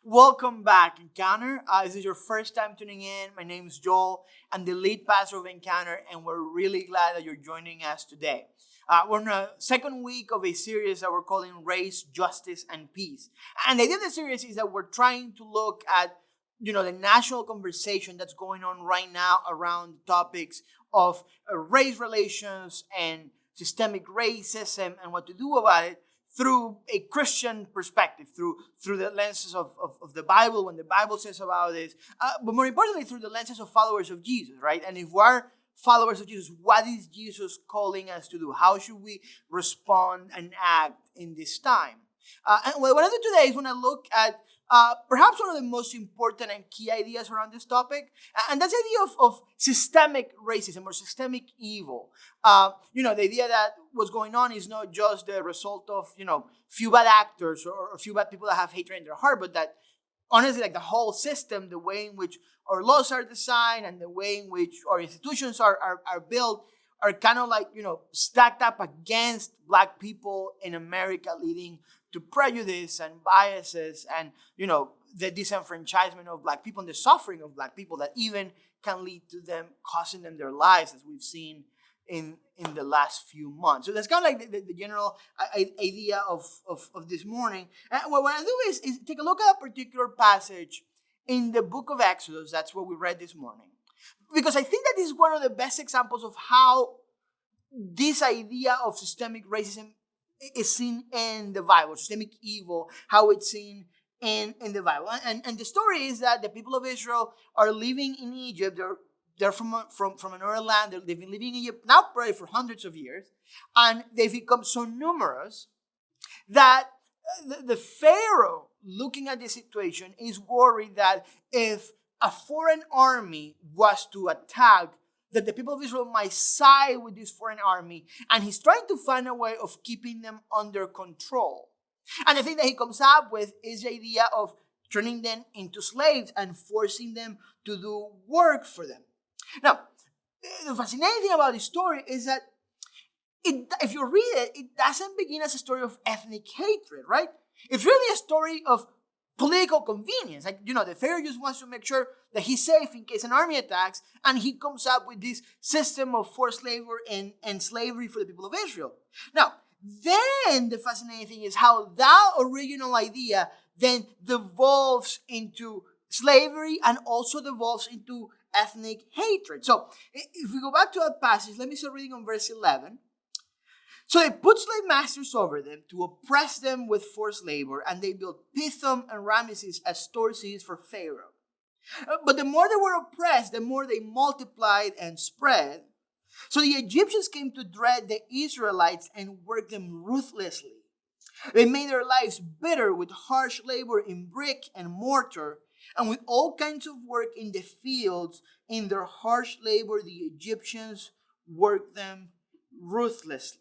Welcome back, Encounter. This is your first time tuning in. My name is Joel. I'm the lead pastor of Encounter, and we're really glad that you're joining us today. We're in the second week of a series that we're calling Race, Justice, and Peace. And the idea of the series is that we're trying to look at, the national conversation that's going on right now around topics of race relations and systemic racism and what to do about it through a Christian perspective, through the lenses of the Bible, when the Bible says about this, but more importantly, through the lenses of followers of Jesus, right? And if we're followers of Jesus, what is Jesus calling us to do? How should we respond and act in this time? And what I do today is when I look at perhaps one of the most important and key ideas around this topic, and that's the idea of systemic racism or systemic evil. The idea that what's going on is not just the result of, few bad actors or a few bad people that have hatred in their heart, but that honestly, like the whole system, the way in which our laws are designed and the way in which our institutions are built are kind of like, stacked up against Black people in America, leading to prejudice and biases and, the disenfranchisement of Black people and the suffering of Black people that even can lead to them costing them their lives, as we've seen in the last few months. So that's kind of like the general idea of this morning. And what I do is take a look at a particular passage in the book of Exodus. That's what we read this morning. Because I think that this is one of the best examples of how this idea of systemic racism is seen in the Bible, systemic evil, how it's seen in the Bible. And the story is that the people of Israel are living in Egypt. They're from another land. They've been living in Egypt now probably for hundreds of years. And they've become so numerous that the Pharaoh, looking at the situation, is worried that if a foreign army was to attack, that the people of Israel might side with this foreign army, and he's trying to find a way of keeping them under control. And the thing that he comes up with is the idea of turning them into slaves and forcing them to do work for them. Now, the fascinating thing about this story is that if you read it, it doesn't begin as a story of ethnic hatred, right? It's really a story of political convenience. Like, the Pharaoh just wants to make sure that he's safe in case an army attacks, and he comes up with this system of forced labor and slavery for the people of Israel. Now, then the fascinating thing is how that original idea then devolves into slavery and also devolves into ethnic hatred. So if we go back to that passage, let me start reading on verse 11. So they put slave masters over them to oppress them with forced labor, and they built Pithom and Ramesses as store cities for Pharaoh. But the more they were oppressed, the more they multiplied and spread. So the Egyptians came to dread the Israelites and worked them ruthlessly. They made their lives bitter with harsh labor in brick and mortar, and with all kinds of work in the fields. In their harsh labor, the Egyptians worked them ruthlessly.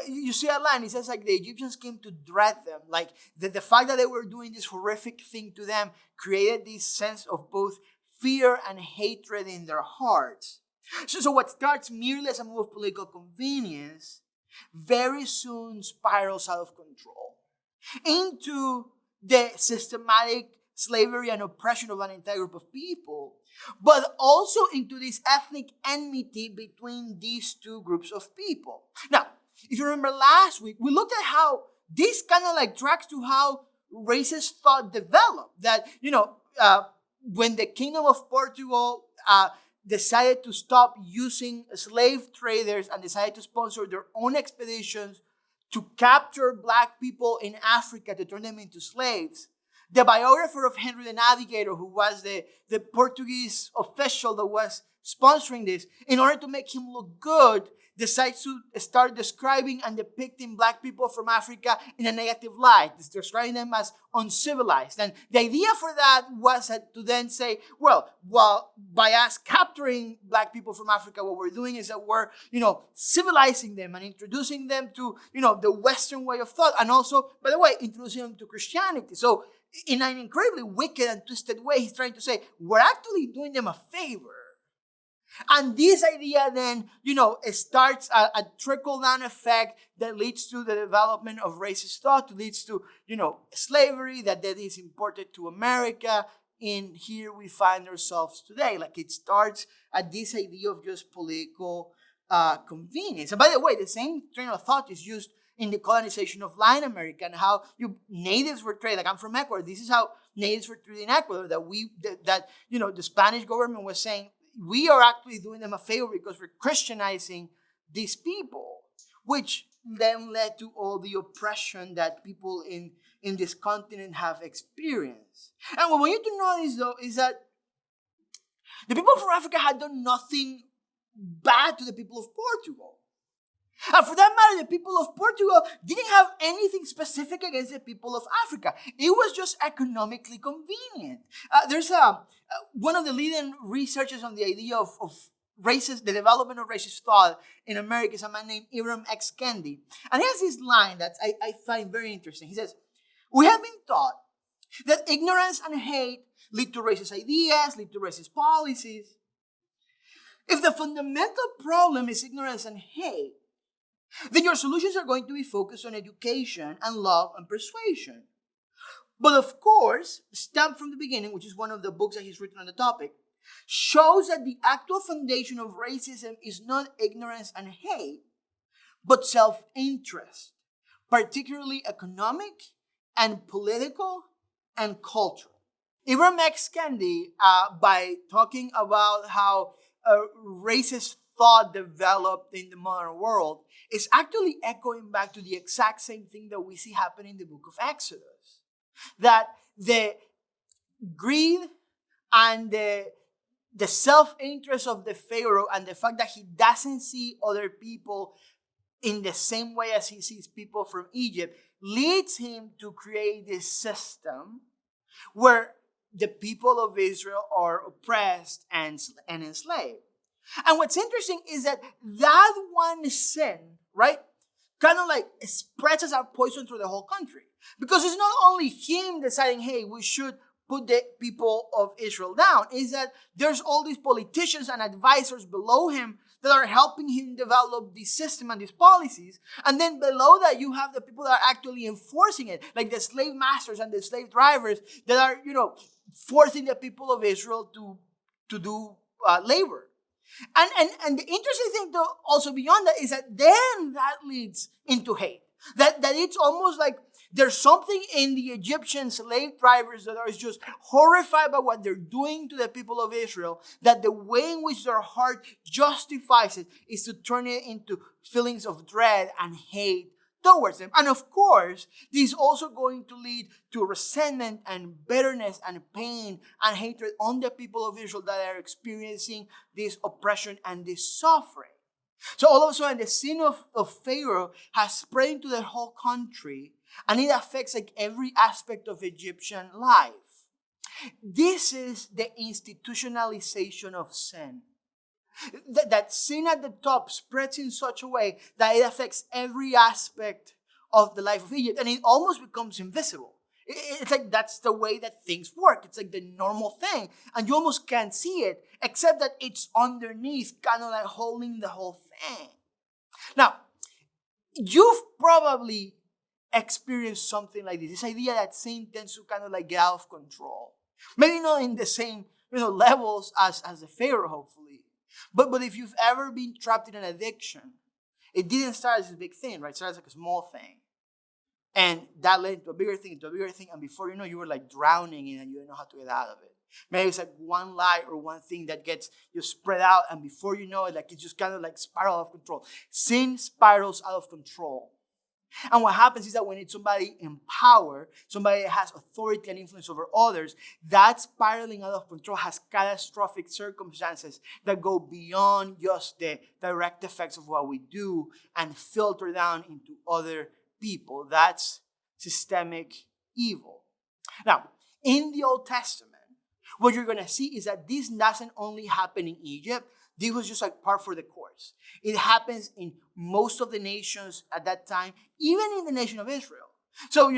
You see that line, it says like the Egyptians came to dread them. Like the fact that they were doing this horrific thing to them created this sense of both fear and hatred in their hearts. So what starts merely as a move of political convenience very soon spirals out of control into the systematic slavery and oppression of an entire group of people, but also into this ethnic enmity between these two groups of people. Now, if you remember last week, we looked at how this kind of like tracks to how racist thought developed. That, when the Kingdom of Portugal decided to stop using slave traders and decided to sponsor their own expeditions to capture Black people in Africa to turn them into slaves, the biographer of Henry the Navigator, who was the Portuguese official that was sponsoring this, in order to make him look good, decides to start describing and depicting Black people from Africa in a negative light, describing them as uncivilized. And the idea for that was to then say, well, by us capturing Black people from Africa, what we're doing is that we're, civilizing them and introducing them to, the Western way of thought, and also, by the way, introducing them to Christianity. So in an incredibly wicked and twisted way, he's trying to say, we're actually doing them a favor. And this idea then, it starts a trickle-down effect that leads to the development of racist thought, leads to, slavery that is imported to America. And here we find ourselves today. Like, it starts at this idea of just political convenience. And by the way, the same train of thought is used in the colonization of Latin America and how natives were treated. Like, I'm from Ecuador. This is how natives were treated in Ecuador. That the Spanish government was saying, we are actually doing them a favor because we're Christianizing these people, which then led to all the oppression that people in this continent have experienced. And what we need to notice, though, is that the people from Africa had done nothing bad to the people of Portugal. And for that matter, the people of Portugal didn't have anything specific against the people of Africa. It was just economically convenient. There's one of the leading researchers on the idea of racist, the development of racist thought in America is a man named Ibram X. Kendi. And he has this line that I find very interesting. He says, "We have been taught that ignorance and hate lead to racist ideas, lead to racist policies. If the fundamental problem is ignorance and hate, then your solutions are going to be focused on education and love and persuasion. But of course, Stamped from the Beginning, which is one of the books that he's written on the topic, shows that the actual foundation of racism is not ignorance and hate, but self-interest, particularly economic and political and cultural." Ibram X. Kendi, by talking about how racist thought developed in the modern world, is actually echoing back to the exact same thing that we see happen in the book of Exodus. That the greed and the self-interest of the Pharaoh and the fact that he doesn't see other people in the same way as he sees people from Egypt leads him to create this system where the people of Israel are oppressed and enslaved. And what's interesting is that one sin, right, kind of like spreads as a poison through the whole country. Because it's not only him deciding, hey, we should put the people of Israel down. Is that there's all these politicians and advisors below him that are helping him develop this system and these policies. And then below that, you have the people that are actually enforcing it, like the slave masters and the slave drivers that are, forcing the people of Israel to do labor. And the interesting thing, though, also beyond that, is that then that leads into hate. That it's almost like there's something in the Egyptian slave drivers that are just horrified by what they're doing to the people of Israel, that the way in which their heart justifies it is to turn it into feelings of dread and hate towards them. And of course, this is also going to lead to resentment and bitterness and pain and hatred on the people of Israel that are experiencing this oppression and this suffering. So all of a sudden, the sin of Pharaoh has spread into the whole country, and it affects like every aspect of Egyptian life. This is the institutionalization of sin. That sin at the top spreads in such a way that it affects every aspect of the life of Egypt, and it almost becomes invisible. It's like that's the way that things work. It's like the normal thing, and you almost can't see it, except that it's underneath, kind of like holding the whole thing. Now, you've probably experienced something like this idea that sin tends to kind of like get out of control. Maybe not in the same levels as the Pharaoh, hopefully. But if you've ever been trapped in an addiction, it didn't start as a big thing, right? It started as like a small thing. And that led to a bigger thing, and before you know, you were like drowning in it and you didn't know how to get out of it. Maybe it's like one lie or one thing that gets you spread out, and before you know it, like it just kind of like spiral out of control. Sin spirals out of control. And what happens is that when it's somebody in power, somebody that has authority and influence over others, that spiraling out of control has catastrophic circumstances that go beyond just the direct effects of what we do and filter down into other people. That's systemic evil. Now, in the Old Testament, what you're going to see is that this doesn't only happen in Egypt. This was just like par for the course. It happens in most of the nations at that time, even in the nation of Israel. So,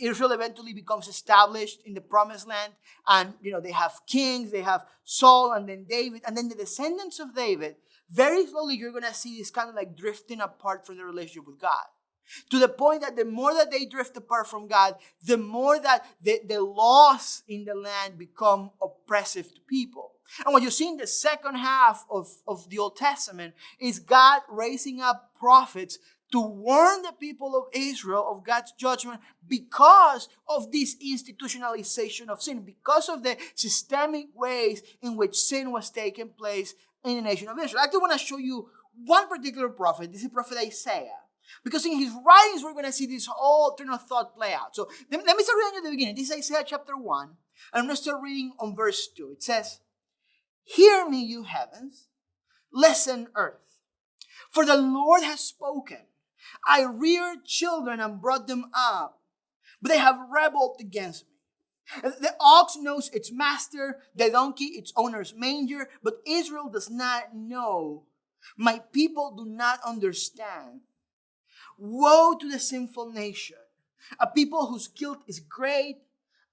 Israel eventually becomes established in the promised land. And, they have kings, they have Saul and then David. And then the descendants of David, very slowly you're going to see this kind of like drifting apart from the relationship with God. To the point that the more that they drift apart from God, the more that the laws in the land become oppressive to people. And what you see in the second half of the Old Testament is God raising up prophets to warn the people of Israel of God's judgment because of this institutionalization of sin, because of the systemic ways in which sin was taking place in the nation of Israel. I actually want to show you one particular prophet. This is Prophet Isaiah. Because in his writings, we're going to see this whole train of thought play out. So let me start reading at the beginning. This is Isaiah chapter 1. And I'm going to start reading on verse 2. It says, "Hear me, you heavens. Listen, earth. For the Lord has spoken. I reared children and brought them up, but they have rebelled against me. The ox knows its master, the donkey its owner's manger, but Israel does not know. My people do not understand. Woe to the sinful nation, a people whose guilt is great,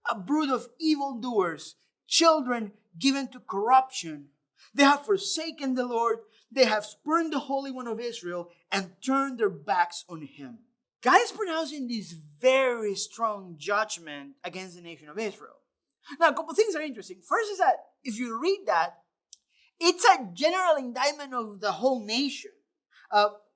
a brood of evildoers, children given to corruption. They have forsaken the Lord, they have spurned the Holy One of Israel, and turned their backs on him." God is pronouncing this very strong judgment against the nation of Israel. Now, a couple of things are interesting. First is that if you read that, it's a general indictment of the whole nation.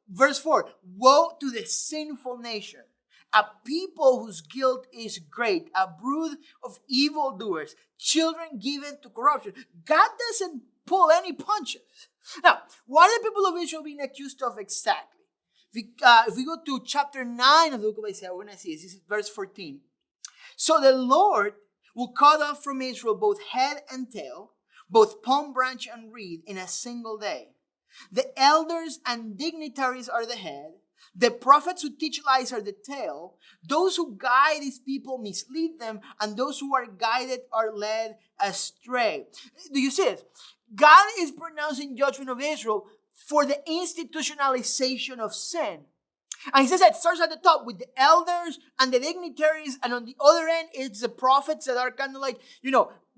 Verse 4, "Woe to the sinful nation, a people whose guilt is great, a brood of evildoers, children given to corruption." God doesn't pull any punches. Now, what are the people of Israel being accused of exactly? If we go to chapter 9 of the book of Isaiah, we're going to see this. This is verse 14. "So the Lord will cut off from Israel both head and tail, both palm branch and reed in a single day. The elders and dignitaries are the head. The prophets who teach lies are the tail. Those who guide these people mislead them, and those who are guided are led astray." Do you see it? God is pronouncing judgment of Israel for the institutionalization of sin. And he says that it starts at the top with the elders and the dignitaries, and on the other end, it's the prophets that are kind of like,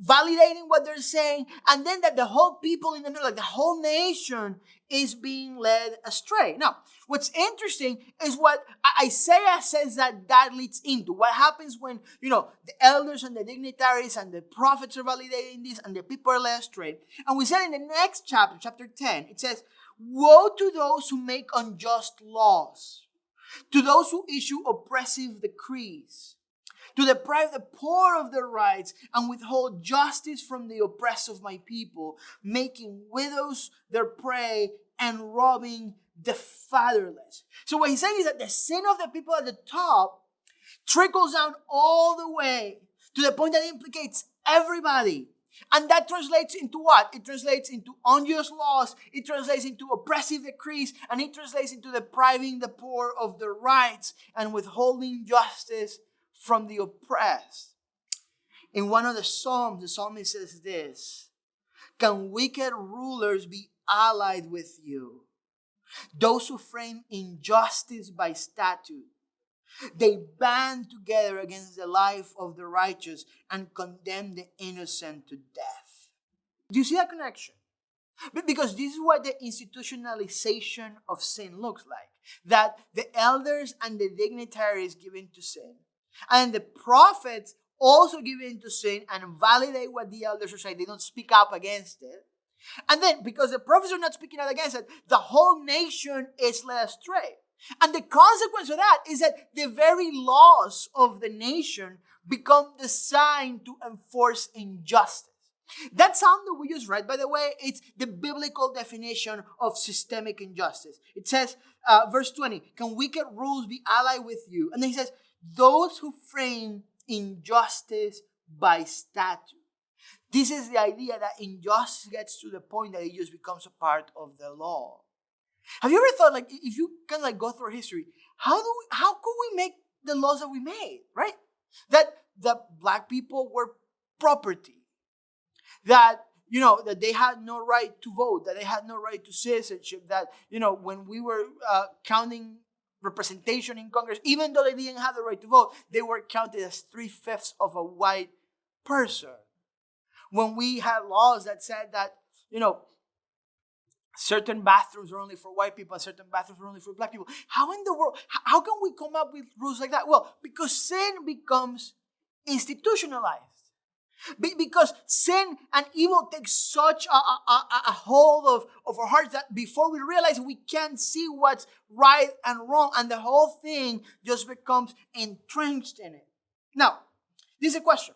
validating what they're saying, and then that the whole people in the middle, like the whole nation, is being led astray. Now, what's interesting is what Isaiah says that leads into. What happens when, the elders and the dignitaries and the prophets are validating this and the people are led astray. And we said in the next chapter, chapter 10, it says, "Woe to those who make unjust laws, to those who issue oppressive decrees, to deprive the poor of their rights and withhold justice from the oppressed of my people, making widows their prey and robbing the fatherless." So what he's saying is that the sin of the people at the top trickles down all the way to the point that it implicates everybody. And that translates into what? It translates into unjust laws, it translates into oppressive decrees, and it translates into depriving the poor of their rights and withholding justice from the oppressed. In one of the Psalms, the psalmist says this: "Can wicked rulers be allied with you? Those who frame injustice by statute. They band together against the life of the righteous and condemn the innocent to death." Do you see that connection? Because this is what the institutionalization of sin looks like. That the elders and the dignitaries give in to sin, and the prophets also give in to sin and validate what the elders are saying. They don't speak up against it. And then, because the prophets are not speaking out against it, the whole nation is led astray. And the consequence of that is that the very laws of the nation become designed to enforce injustice. That psalm that we just read, by the way, it's the biblical definition of systemic injustice. It says, verse 20, "Can wicked rulers be allied with you?" And then he says, "Those who frame injustice by statute." This is the idea that injustice gets to the point that it just becomes a part of the law. Have you ever thought, like, if you kind of like go through history, how could we make the laws that we made, right? That the black people were property. That, that they had no right to vote, that they had no right to citizenship, that, when we were counting representation in Congress, even though they didn't have the right to vote, they were counted as 3/5 of a white person. When we had laws that said that, certain bathrooms were only for white people and certain bathrooms were only for black people. How in the world, how can we come up with rules like that? Well, because sin becomes institutionalized. Because sin and evil takes such a hold of our hearts that before we realize it, we can't see what's right and wrong, and the whole thing just becomes entrenched in it. Now, this is a question.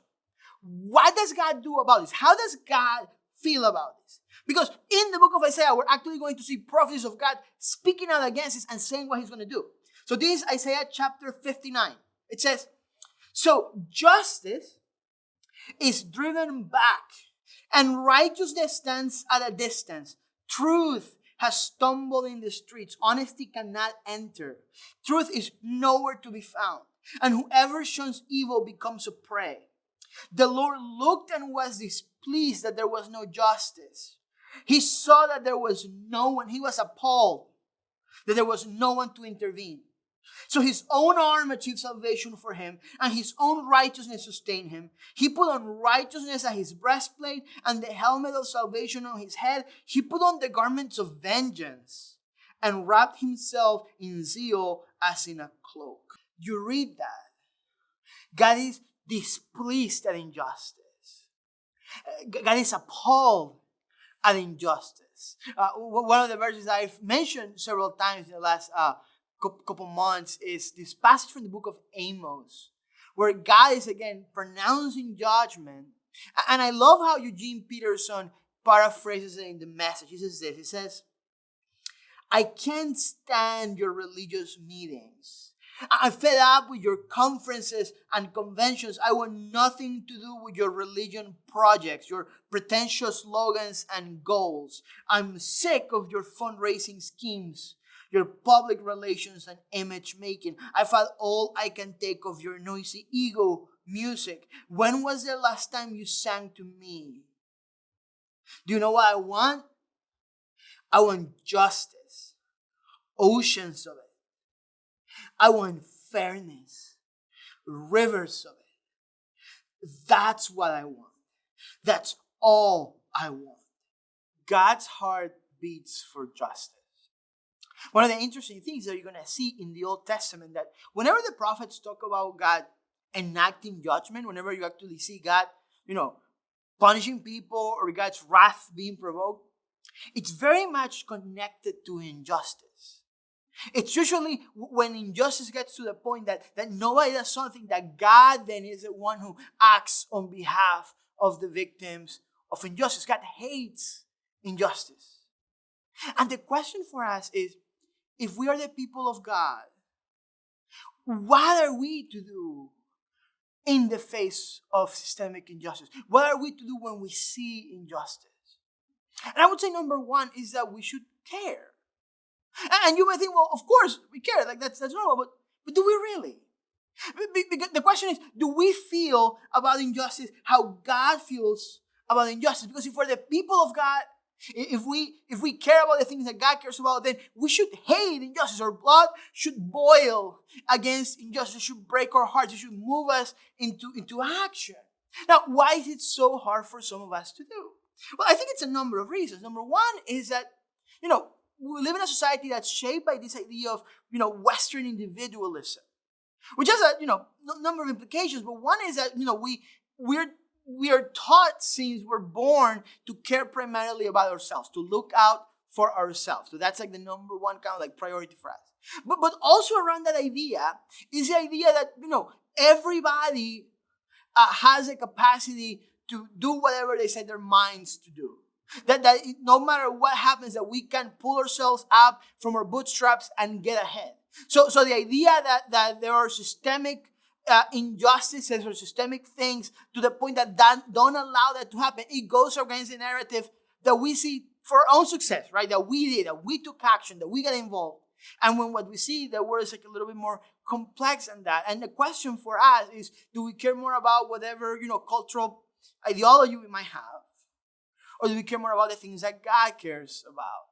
What does God do about this? How does God feel about this? Because in the book of Isaiah, we're actually going to see prophecies of God speaking out against this and saying what he's going to do. So this is Isaiah chapter 59. It says, "So justice is driven back, and righteousness stands at a distance. Truth has stumbled in the streets. Honesty cannot enter. Truth is nowhere to be found. And whoever shuns evil becomes a prey. The Lord looked and was displeased that there was no justice. He saw that there was no one. He was appalled that there was no one to intervene. So his own arm achieved salvation for him, and his own righteousness sustained him. He put on righteousness as his breastplate and the helmet of salvation on his head. He put on the garments of vengeance and wrapped himself in zeal as in a cloak." You read that. God is displeased at injustice. God is appalled at injustice. One of the verses I've mentioned several times in the last couple months is this passage from the book of Amos, where God is again pronouncing judgment. And I love how Eugene Peterson paraphrases it in the Message. He says this. He says, "I can't stand your religious meetings. I'm fed up with your conferences and conventions. I want nothing to do with your religion projects, your pretentious slogans and goals. I'm sick of your fundraising schemes, your public relations and image making. I've had all I can take of your noisy ego music. When was the last time you sang to me? Do you know what I want? I want justice, oceans of it. I want fairness, rivers of it. That's what I want. That's all I want." God's heart beats for justice. One of the interesting things that you're going to see in the Old Testament, that whenever the prophets talk about God enacting judgment, whenever you actually see God, punishing people or God's wrath being provoked, it's very much connected to injustice. It's usually when injustice gets to the point that nobody does something, that God then is the one who acts on behalf of the victims of injustice. God hates injustice. And the question for us is, if we are the people of God, what are we to do in the face of systemic injustice? What are we to do when we see injustice? And I would say number one is that we should care. And you might think, well, of course we care. Like that's normal. But do we really? Because the question is, do we feel about injustice how God feels about injustice? Because if we're the people of God, if we care about the things that God cares about, then we should hate injustice. Our blood should boil against injustice. It should break our hearts. It should move us into action. Now, why is it so hard for some of us to do? Well, I think it's a number of reasons. Number one is that, we live in a society that's shaped by this idea of, Western individualism, which has a, number of implications. But one is that, we are taught since we're born to care primarily about ourselves, to look out for ourselves. So that's like the number one kind of like priority for us. But also around that idea is the idea that, everybody has a capacity to do whatever they set their minds to do. That no matter what happens, that we can pull ourselves up from our bootstraps and get ahead. So the idea that there are systemic injustices or systemic things to the point that don't allow that to happen, it goes against the narrative that we see for our own success, right? That we did, that we took action, that we got involved. And when what we see, the world is like a little bit more complex than that. And the question for us is, do we care more about whatever, cultural ideology we might have? Or do we care more about the things that God cares about?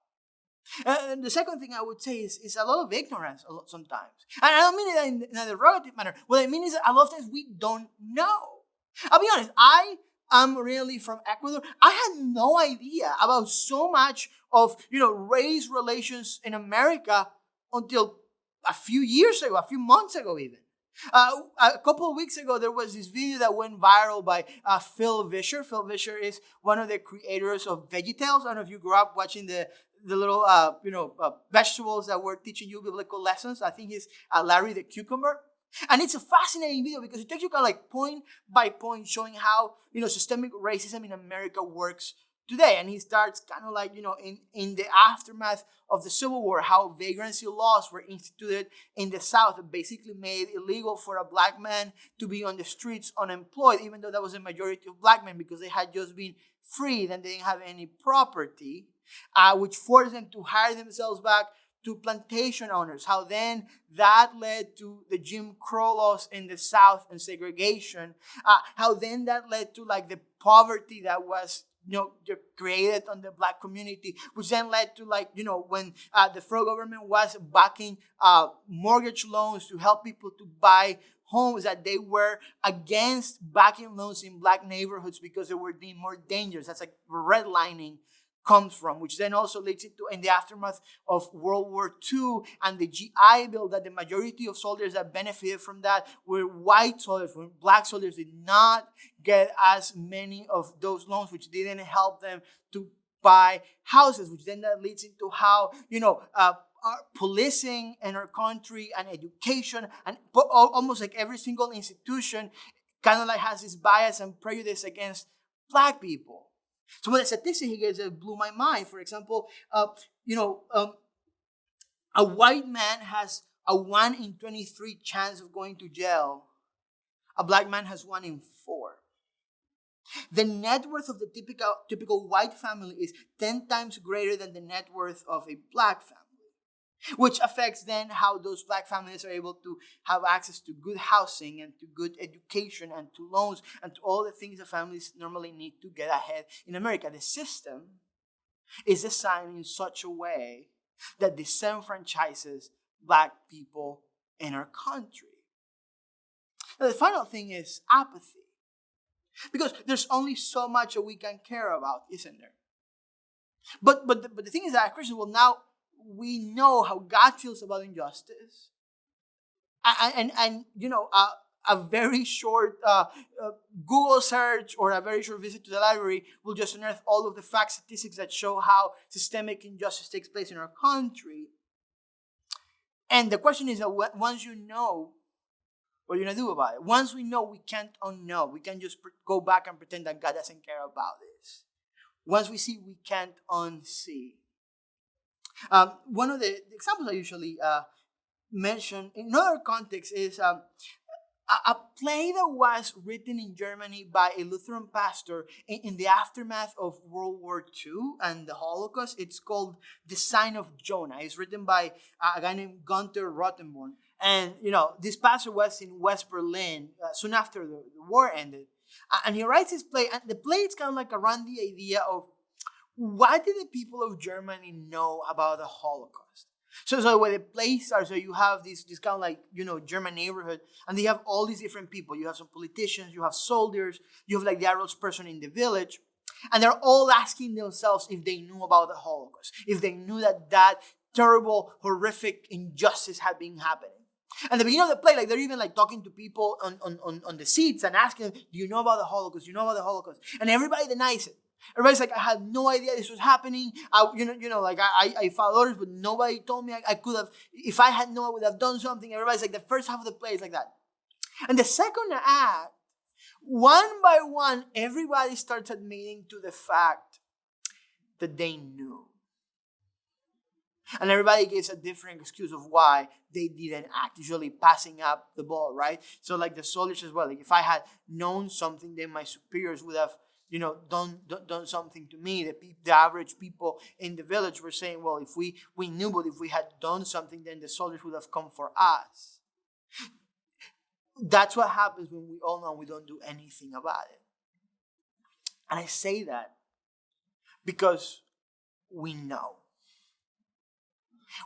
And the second thing I would say is a lot of ignorance sometimes. And I don't mean it in a derogative manner. What I mean is that a lot of times we don't know. I'll be honest, I am really from Ecuador. I had no idea about so much of, race relations in America until a few years ago, a few months ago even. A couple of weeks ago, there was this video that went viral by Phil Vischer. Phil Vischer is one of the creators of VeggieTales. I don't know if you grew up watching the little vegetables that were teaching you biblical lessons. I think he's Larry the Cucumber. And it's a fascinating video because it takes you kind of like point by point showing how, systemic racism in America works today. And he starts kind of like, in the aftermath of the Civil War, how vagrancy laws were instituted in the South that basically made it illegal for a black man to be on the streets unemployed, even though that was a majority of black men because they had just been freed and they didn't have any property, which forced them to hire themselves back to plantation owners. How then that led to the Jim Crow laws in the South and segregation. How then that led to like the poverty that was created on the black community, which then led to when the federal government was backing mortgage loans to help people to buy homes, that they were against backing loans in black neighborhoods because they were deemed more dangerous. That's like redlining comes from, which then also leads into in the aftermath of World War II and the GI Bill, that the majority of soldiers that benefited from that were white soldiers. When black soldiers did not get as many of those loans, which didn't help them to buy houses, which then that leads into how, our policing in our country and education and almost like every single institution kind of like has this bias and prejudice against black people. Some of the statistics he gives blew my mind. For example, a white man has a 1 in 23 chance of going to jail. A black man has 1 in 4. The net worth of the typical white family is 10 times greater than the net worth of a black family, which affects then how those black families are able to have access to good housing and to good education and to loans and to all the things that families normally need to get ahead in America. The system is designed in such a way that disenfranchises black people in our country. Now, the final thing is apathy. Because there's only so much that we can care about, isn't there? But the thing is that Christians will now, we know how God feels about injustice. And a very short Google search or a very short visit to the library will just unearth all of the facts, statistics that show how systemic injustice takes place in our country. And the question is that once you know, what are you going to do about it? Once we know, we can't unknow. We can't just go back and pretend that God doesn't care about this. Once we see, we can't unsee. One of the examples I usually mention in other contexts is a play that was written in Germany by a Lutheran pastor in the aftermath of World War II and the Holocaust. It's called The Sign of Jonah. It's written by a guy named Gunther Rottenborn. And, this pastor was in West Berlin soon after the war ended. And he writes his play. And the play is kind of like around the idea of what did the people of Germany know about the Holocaust? So where the play starts, so you have this kind of like, German neighborhood, and they have all these different people. You have some politicians, you have soldiers, you have like the average person in the village, and they're all asking themselves if they knew about the Holocaust, if they knew that terrible, horrific injustice had been happening. And at the beginning of the play, like they're even like talking to people on the seats and asking them, do you know about the Holocaust? Do you know about the Holocaust? And everybody denies it. Everybody's like, I had no idea this was happening. I followed orders, but nobody told me I could have. If I had known, I would have done something. Everybody's like, the first half of the play is like that. And the second act, one by one, everybody starts admitting to the fact that they knew. And everybody gives a different excuse of why they didn't act, usually passing up the ball, right? So like the soldiers as well. Like if I had known something, then my superiors would have, done something to me. The average people in the village were saying, well, if we knew, but if we had done something, then the soldiers would have come for us. That's what happens when we all know we don't do anything about it. And I say that because we know.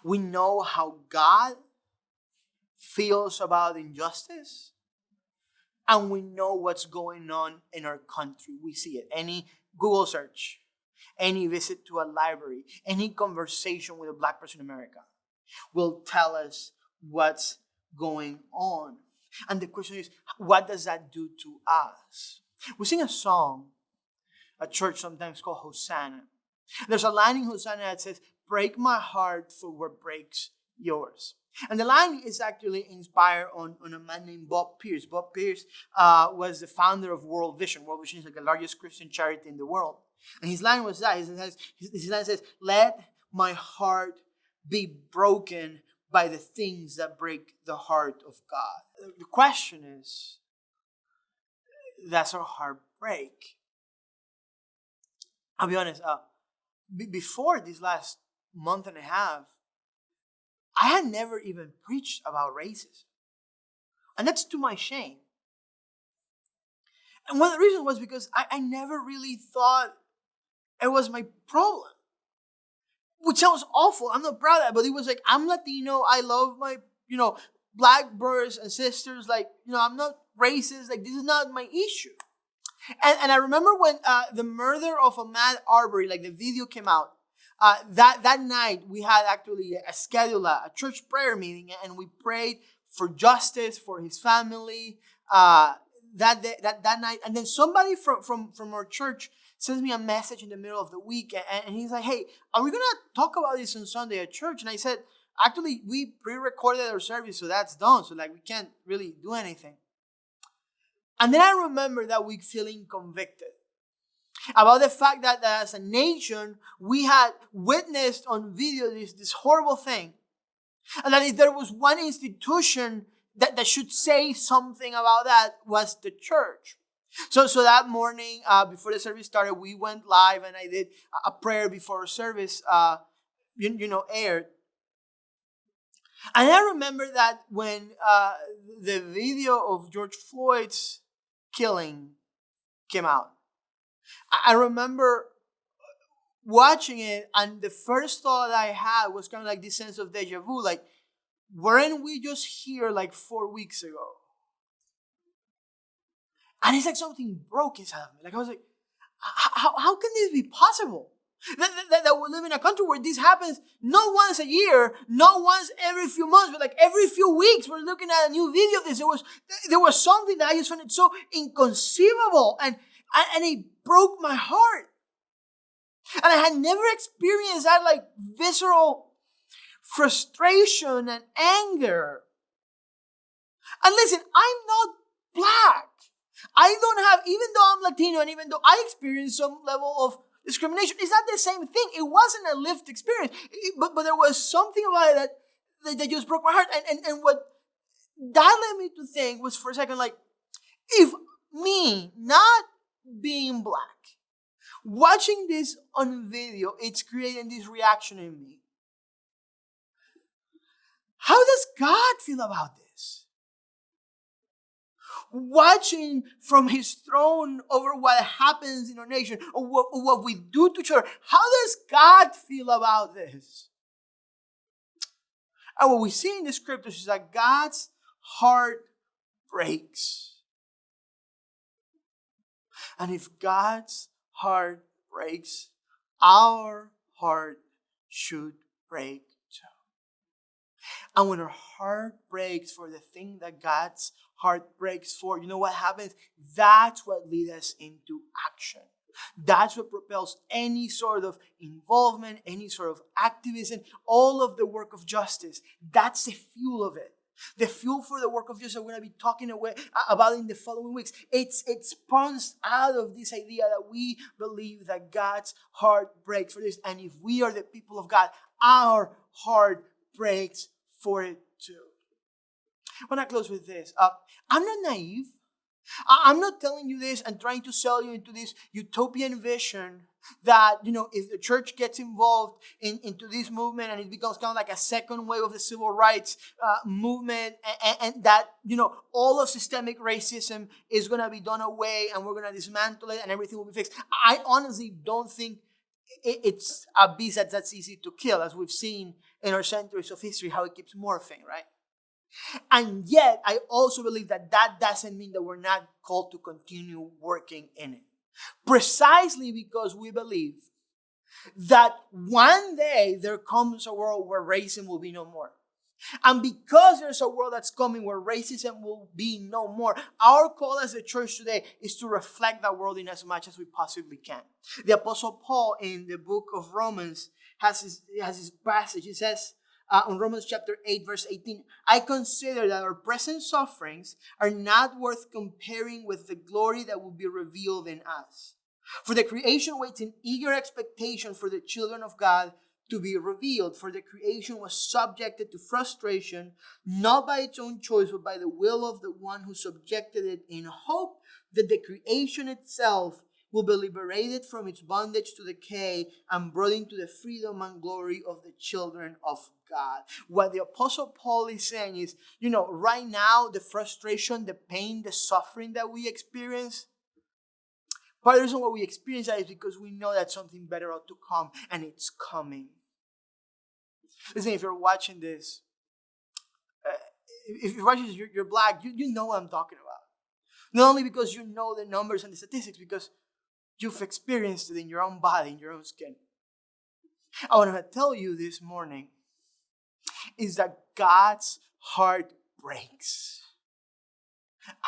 We know how God feels about injustice. And we know what's going on in our country. We see it. Any Google search, any visit to a library, any conversation with a Black person in America will tell us what's going on. And the question is, what does that do to us? We sing a song at church sometimes called Hosanna. There's a line in Hosanna that says, break my heart for what breaks yours. And the line is actually inspired on a man named Bob Pierce. Bob Pierce was the founder of World Vision. World Vision is like the largest Christian charity in the world. And his line was that. His line says, let my heart be broken by the things that break the heart of God. The question is, does our heart break? I'll be honest, before this last month and a half, I had never even preached about racism. And that's to my shame. And one of the reasons was because I never really thought it was my problem. Which sounds awful. I'm not proud of that. But it was like, I'm Latino. I love my, Black brothers and sisters. Like, I'm not racist. Like, this is not my issue. And I remember when the murder of Ahmaud Arbery, like the video came out, that night we had actually a schedule, a church prayer meeting, and we prayed for justice for his family that night. And then somebody from our church sends me a message in the middle of the week, and he's like, hey, are we going to talk about this on Sunday at church? And I said, actually, we pre-recorded our service, so that's done. So we can't really do anything. And then I remember that week feeling convicted about the fact that as a nation, we had witnessed on video this horrible thing. And that if there was one institution that should say something about that, was the church. So that morning, before the service started, we went live and I did a prayer before our service, aired. And I remember that when the video of George Floyd's killing came out, I remember watching it, and the first thought I had was kind of like this sense of deja vu, like, weren't we just here like 4 weeks ago? And it's like something broke inside of me. Like, I was like, how can this be possible? That we live in a country where this happens not once a year, not once every few months, but like every few weeks. We're looking at a new video of this. There was something that I just found it so inconceivable, and it broke my heart. And I had never experienced that like visceral frustration and anger. And listen, I'm not Black. I don't have, even though I'm Latino and even though I experienced some level of discrimination, it's not the same thing. It wasn't a lived experience. But there was something about it that just broke my heart. And what that led me to think was, for a second, like, if me not being Black, watching this on video, it's creating this reaction in me. How does God feel about this? Watching from his throne over what happens in our nation, or what we do to each other, how does God feel about this? And what we see in the scriptures is that God's heart breaks. And if God's heart breaks, our heart should break too. And when our heart breaks for the thing that God's heart breaks for, you know what happens? That's what leads us into action. That's what propels any sort of involvement, any sort of activism, all of the work of justice. That's the fuel of it. The fuel for the work of justice we're going to be talking about in the following weeks. It spawns out of this idea that we believe that God's heart breaks for this. And if we are the people of God, our heart breaks for it too. I want to close with this. I'm not naive. I'm not telling you this and trying to sell you into this utopian vision that, if the church gets involved into this movement and it becomes kind of like a second wave of the civil rights movement, and that, all of systemic racism is going to be done away and we're going to dismantle it and everything will be fixed. I honestly don't think it's a beast that's easy to kill, as we've seen in our centuries of history, how it keeps morphing, right? And yet, I also believe that doesn't mean that we're not called to continue working in it. Precisely because we believe that one day there comes a world where racism will be no more. And because there's a world that's coming where racism will be no more, our call as a church today is to reflect that world in as much as we possibly can. The Apostle Paul in the book of Romans has his passage. He says in Romans chapter 8, verse 18, I consider that our present sufferings are not worth comparing with the glory that will be revealed in us. For the creation waits in eager expectation for the children of God to be revealed. For the creation was subjected to frustration, not by its own choice, but by the will of the one who subjected it, in hope that the creation itself will be liberated from its bondage to decay and brought into the freedom and glory of the children of God. What the Apostle Paul is saying is, right now, the frustration, the pain, the suffering that we experience, part of the reason why we experience that is because we know that something better ought to come, and it's coming. Listen, if you're watching this, if you're watching this, you're black, you know what I'm talking about. Not only because you know the numbers and the statistics, because you've experienced it in your own body, in your own skin. I want to tell you this morning is that God's heart breaks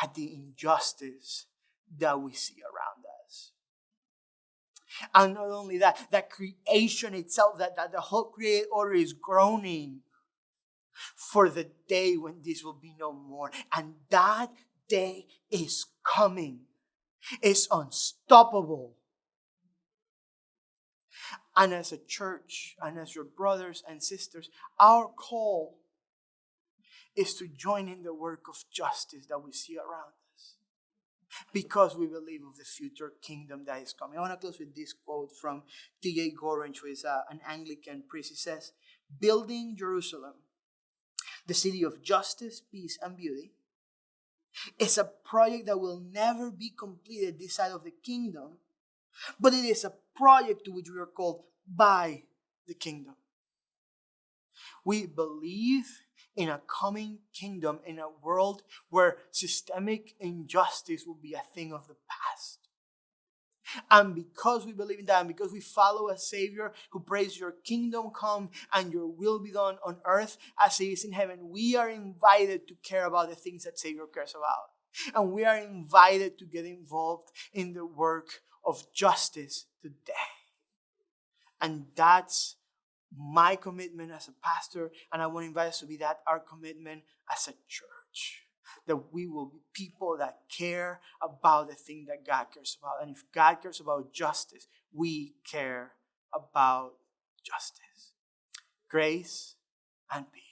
at the injustice that we see around us. And not only that, that creation itself, that the whole created order is groaning for the day when this will be no more. And that day is coming. It's unstoppable. And as a church, and as your brothers and sisters, our call is to join in the work of justice that we see around us, because we believe of the future kingdom that is coming. I want to close with this quote from T.J. Gorringe, who is an Anglican priest. He says, building Jerusalem, the city of justice, peace, and beauty, is a project that will never be completed this side of the kingdom, but it is a project to which we are called by the kingdom. We believe in a coming kingdom, in a world where systemic injustice will be a thing of the past. And because we believe in that, and because we follow a Savior who prays, your kingdom come and your will be done on earth as it is in heaven, we are invited to care about the things that Savior cares about. And we are invited to get involved in the work of justice today. And that's my commitment as a pastor, and I want to invite us to be that our commitment as a church. That we will be people that care about the thing that God cares about. And if God cares about justice, we care about justice. Grace and peace.